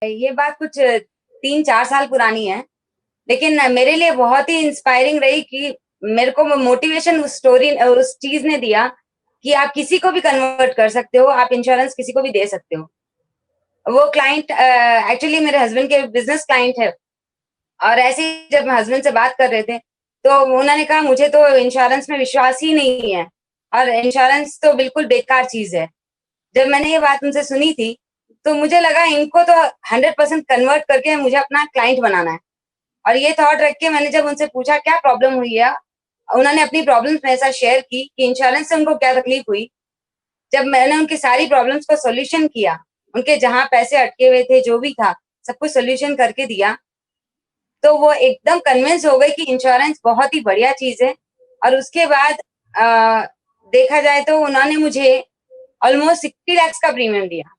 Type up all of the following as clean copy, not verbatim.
ये बात कुछ 3-4 साल पुरानी है, लेकिन मेरे लिए बहुत ही इंस्पायरिंग रही कि मेरे को वो मोटिवेशन उस चीज़ ने दिया कि आप किसी को भी कन्वर्ट कर सकते हो, आप इंश्योरेंस किसी को भी दे सकते हो। वो क्लाइंट एक्चुअली मेरे हस्बैंड के बिज़नेस क्लाइंट है और ऐसे ही जब हस्बैंड से बात कर रहे थे, तो उन्होंने कहा मुझे तो इंश्योरेंस में विश्वास ही नहीं है और इंश्योरेंस तो बिल्कुल बेकार चीज़ है। जब मैंने ये बात उनसे सुनी थी, तो मुझे लगा इनको तो 100% कन्वर्ट करके मुझे अपना क्लाइंट बनाना है। और ये थॉट रख के मैंने जब उनसे पूछा क्या प्रॉब्लम हुई है, उन्होंने अपनी प्रॉब्लम्स मेरे साथ शेयर की कि इंश्योरेंस से उनको क्या तकलीफ हुई। जब मैंने उनकी सारी प्रॉब्लम्स का सॉल्यूशन किया, उनके जहाँ पैसे अटके हुए थे, जो भी था, सब कुछ सॉल्यूशन करके दिया, तो वो एकदम कन्विंस हो गए कि इंश्योरेंस बहुत ही बढ़िया चीज़ है। और उसके बाद अ, देखा जाए तो उन्होंने मुझे ऑलमोस्ट 60 लाख का प्रीमियम दिया।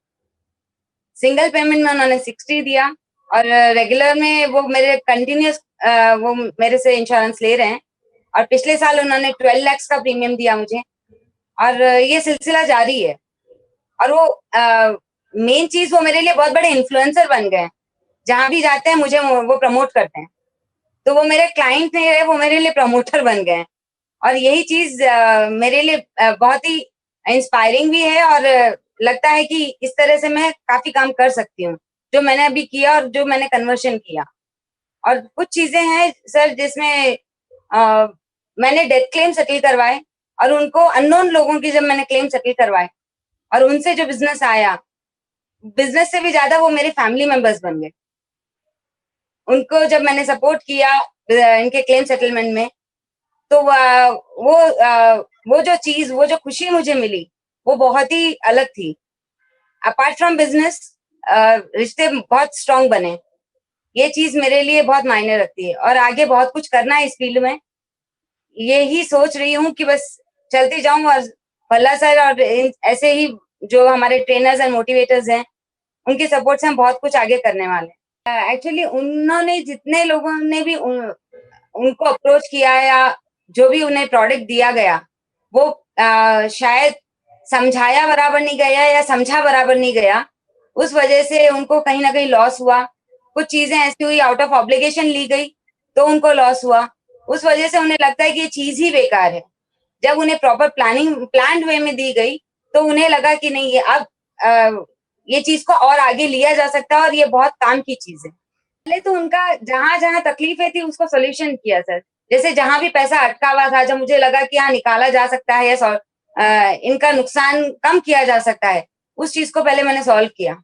सिंगल पेमेंट में उन्होंने 60 दिया और रेगुलर में वो मेरे कंटिन्यूअस वो मेरे से इंश्योरेंस ले रहे हैं और पिछले साल उन्होंने 12 लाख का प्रीमियम दिया मुझे और ये सिलसिला जारी है। और वो मेन चीज़ वो मेरे लिए बहुत बड़े इन्फ्लुएंसर बन गए हैं। जहाँ भी जाते हैं मुझे वो प्रमोट करते हैं। तो वो मेरे क्लाइंट नहीं रहे, वो मेरे लिए प्रमोटर बन गए हैं। और यही चीज़ मेरे लिए बहुत ही इंस्पायरिंग भी है और लगता है कि इस तरह से मैं काफ़ी काम कर सकती हूँ, जो मैंने अभी किया और जो मैंने कन्वर्शन किया। और कुछ चीज़ें हैं सर जिसमें अ, मैंने डेथ क्लेम सेटल करवाए और उनको अननोन लोगों की जब मैंने क्लेम सेटल करवाए और उनसे जो बिज़नेस आया, बिज़नेस से भी ज़्यादा वो मेरे फैमिली मेंबर्स बन गए। उनको जब मैंने सपोर्ट किया इनके क्लेम सेटलमेंट में, तो वो जो चीज़, वो जो खुशी मुझे मिली, वो बहुत ही अलग थी। अपार्ट फ्रॉम बिज़नेस रिश्ते बहुत स्ट्रॉन्ग बने। ये चीज़ मेरे लिए बहुत मायने रखती है और आगे बहुत कुछ करना है इस फील्ड में। यही सोच रही हूँ कि बस चलती जाऊँ और भल्ला सर और ऐसे ही जो हमारे ट्रेनर्स एंड मोटिवेटर्स हैं, उनके सपोर्ट से हम बहुत कुछ आगे करने वाले हैं। एक्चुअली उन्होंने जितने लोगों ने भी उनको अप्रोच किया या जो भी उन्हें प्रोडक्ट दिया गया, वो शायद समझाया बराबर नहीं गया या समझा बराबर नहीं गया। उस वजह से उनको कहीं न कहीं लॉस हुआ। कुछ चीज़ें ऐसी हुई आउट ऑफ ऑब्लिगेशन ली गई, तो उनको लॉस हुआ। उस वजह से उन्हें लगता है कि ये चीज़ ही बेकार है। जब उन्हें प्रॉपर प्लान्ड वे में दी गई, तो उन्हें लगा कि नहीं ये अब ये चीज़ को और आगे लिया जा सकता है और ये बहुत काम की चीज़ है। पहले तो उनका जहाँ-जहाँ तकलीफ़ें थी उसको सॉल्यूशन किया सर। जैसे जहाँ भी पैसा अटका हुआ था, जब मुझे लगा कि हाँ, निकाला जा सकता है या इनका नुकसान कम किया जा सकता है, उस चीज़ को पहले मैंने सॉल्व किया।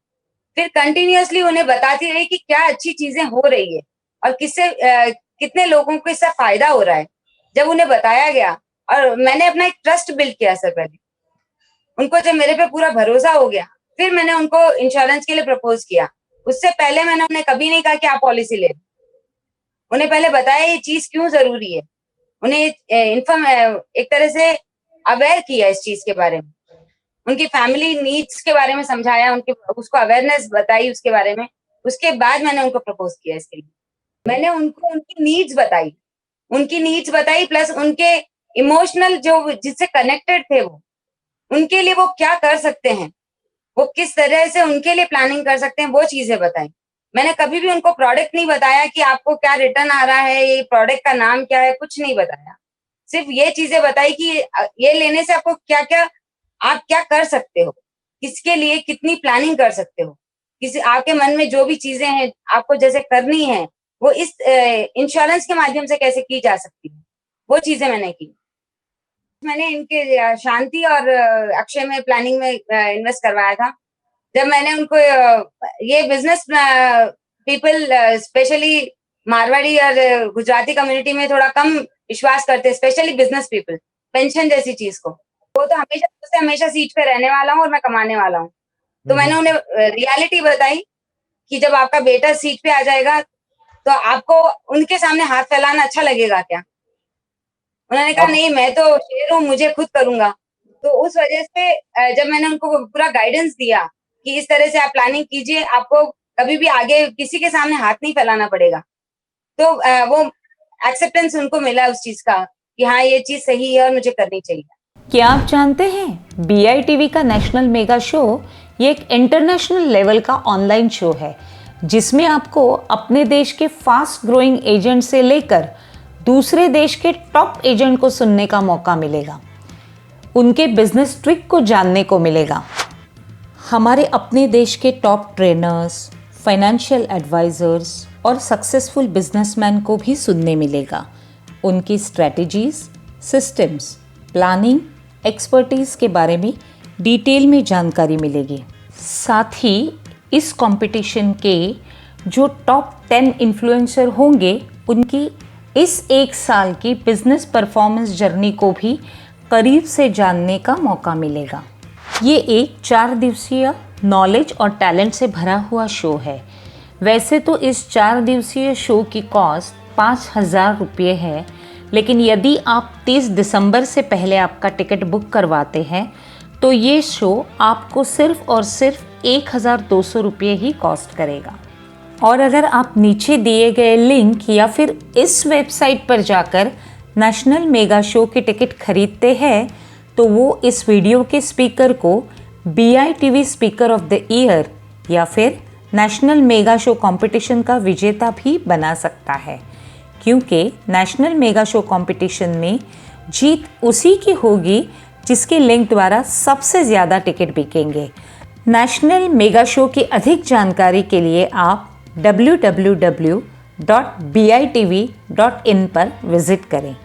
फिर कंटिन्यूअसली उन्हें बताती रही कि क्या अच्छी चीज़ें हो रही है और कितने लोगों को इससे फ़ायदा हो रहा है। जब उन्हें बताया गया और मैंने अपना एक ट्रस्ट बिल्ड किया सर पहले। उनको जब मेरे पे पूरा भरोसा हो गया, फिर मैंने उनको इंश्योरेंस के लिए प्रपोज़ किया। उससे पहले मैंने उन्हें कभी नहीं कहा कि आप पॉलिसी ले लो। उन्हें पहले बताया ये चीज़ क्यों ज़रूरी है। उन्हें एक तरह से अवेयर किया इस चीज़ के बारे में। उनकी फैमिली नीड्स के बारे में समझाया, उनके उसको अवेयरनेस बताई उसके बारे में। उसके बाद मैंने उनको प्रपोज़ किया इसके लिए। मैंने उनको उनकी नीड्स बताई प्लस उनके इमोशनल जो जिससे कनेक्टेड थे वो, उनके लिए वो क्या कर सकते हैं, वो किस तरह से उनके लिए प्लानिंग कर सकते हैं, वो चीज़ें बताई। मैंने कभी भी उनको प्रोडक्ट नहीं बताया कि आपको क्या रिटर्न आ रहा है, ये प्रोडक्ट का नाम क्या है, कुछ नहीं बताया। सिर्फ ये चीज़ें बताई कि ये लेने से आपको क्या-क्या आप क्या कर सकते हो, किसके लिए कितनी प्लानिंग कर सकते हो, किसी आपके मन में जो भी चीज़ें हैं, आपको जैसे करनी है, वो इस इंश्योरेंस के माध्यम से कैसे की जा सकती है, वो चीज़ें मैंने की। मैंने इनके शांति और अक्षय में प्लानिंग में इन्वेस्ट करवाया था। जब मैंने उनको ये बिज़नेस पीपल स्पेशली मारवाड़ी और गुजराती कम्युनिटी में थोड़ा कम विश्वास करते हैं, स्पेशली बिज़नेस पीपल, पेंशन जैसी चीज़ को। वो तो हमेशा सोचते हैं हमेशा सीट पे रहने वाला हूँ और मैं कमाने वाला हूँ। तो मैंने उन्हें रियलिटी बताई कि जब आपका बेटा सीट पे आ जाएगा, तो आपको उनके सामने हाथ फैलाना अच्छा लगेगा क्या? उन्होंने कहा नहीं मैं तो शेर हूँ, मुझे खुद करूँगा। तो उस वजह से जब मैंने उनको पूरा गाइडेंस दिया कि इस तरह से आप प्लानिंग कीजिए, आपको कभी भी आगे किसी के सामने हाथ नहीं फैलाना पड़ेगा। तो वो एक्सेप्टेंस उनको मिला उस चीज़ का कि हाँ, ये चीज़ सही है और मुझे करनी चाहिए। क्या आप जानते हैं BITV का नेशनल मेगा शो ये एक इंटरनेशनल लेवल का ऑनलाइन शो है। जिसमें आपको अपने देश के फास्ट ग्रोइंग एजेंट से लेकर दूसरे देश के टॉप एजेंट को सुनने का मौका मिलेगा, उनके बिजनेस ट्रिक को जानने को मिलेगा। हमारे अपने देश के टॉप ट्रेनर्स, फाइनेंशियल एडवाइजर्स और सक्सेसफुल बिजनेसमैन को भी सुनने मिलेगा। उनकी स्ट्रैटेजीज, सिस्टम्स, प्लानिंग, एक्सपर्टीज़ के बारे में डिटेल में जानकारी मिलेगी। साथ ही इस कंपटीशन के जो टॉप 10 इन्फ्लुएंसर होंगे, उनकी इस 1 साल की बिजनेस परफॉर्मेंस जर्नी को भी करीब से जानने का मौका मिलेगा। ये एक 4 दिवसीय नॉलेज और टैलेंट से भरा हुआ शो है। वैसे तो इस 4 दिवसीय शो की कॉस्ट 5,000 रुपये है, लेकिन यदि आप 30 दिसंबर से पहले आपका टिकट बुक करवाते हैं तो ये शो आपको सिर्फ और सिर्फ 1,200 रुपये ही कॉस्ट करेगा। और अगर आप नीचे दिए गए लिंक या फिर इस वेबसाइट पर जाकर नेशनल मेगा शो के टिकट खरीदते हैं तो वो इस वीडियो के स्पीकर को BITV speaker of the year या फिर नेशनल मेगा शो कंपटीशन का विजेता भी बना सकता है, क्योंकि नेशनल मेगा शो कंपटीशन में जीत उसी की होगी जिसके लिंक द्वारा सबसे ज़्यादा टिकट बिकेंगे। नेशनल मेगा शो की अधिक जानकारी के लिए आप www.bitv.in पर विजिट करें।